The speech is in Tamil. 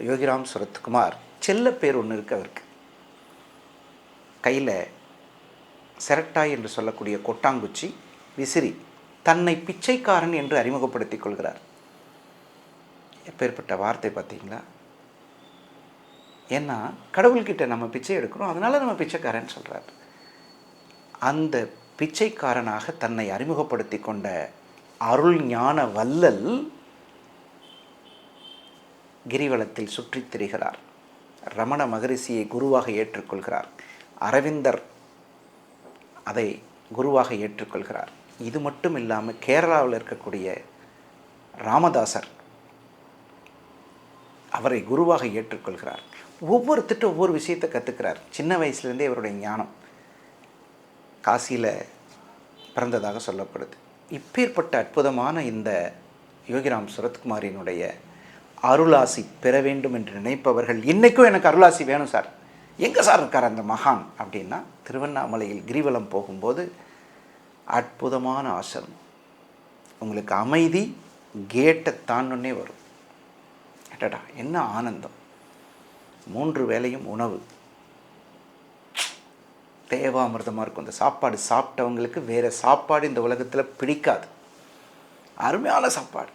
யோகிராம் சுரத்குமார் செல்ல பேர் ஒன்று இருக்குது அவருக்கு. கையில் செரட்டாய் என்று சொல்லக்கூடிய கொட்டாங்குச்சி விசிறி தன்னை பிச்சைக்காரன் என்று அறிமுகப்படுத்திக் கொள்கிறார். எப்பேற்பட்ட வார்த்தை பார்த்தீங்களா? ஏன்னா கடவுள்கிட்ட நம்ம பிச்சை எடுக்கிறோம், அதனால் நம்ம பிச்சைக்காரன் சொல்கிறார். அந்த பிச்சைக்காரனாக தன்னை அறிமுகப்படுத்தி கொண்ட அருள் ஞான வல்லல் கிரிவலத்தில் சுற்றித் திரிகிறார். ரமண மகரிஷியை குருவாக ஏற்றுக்கொள்கிறார். அரவிந்தர் அதை குருவாக ஏற்றுக்கொள்கிறார். இது மட்டும் இல்லாமல் கேரளாவில் இருக்கக்கூடிய ராமதாசர் அவரை குருவாக ஏற்றுக்கொள்கிறார். ஒவ்வொருத்திட்ட ஒவ்வொரு விஷயத்தை கற்றுக்கிறார். சின்ன வயசுலேருந்தே அவருடைய ஞானம் காசியில் பிறந்ததாக சொல்லப்படுது. இப்பேற்பட்ட அற்புதமான இந்த யோகிராம் சுரத்குமாரினுடைய அருளாசி பெற வேண்டும் என்று நினைப்பவர்கள், இன்றைக்கும் எனக்கு அருளாசி வேணும் சார், எங்கே சார் இருக்கார் அந்த மகான் அப்படின்னா, திருவண்ணாமலையில் கிரிவலம் போகும்போது அற்புதமான ஆசிரமம். உங்களுக்கு அமைதி கேட்டை தாண்டோன்னே வரும். அடடா என்ன ஆனந்தம்! 3 வேளையும் உணவு தேவாமிர்தமாக இருக்கும். இந்த சாப்பாடு சாப்பிட்டவங்களுக்கு வேறு சாப்பாடு இந்த உலகத்தில் பிடிக்காது. அருமையான சாப்பாடு.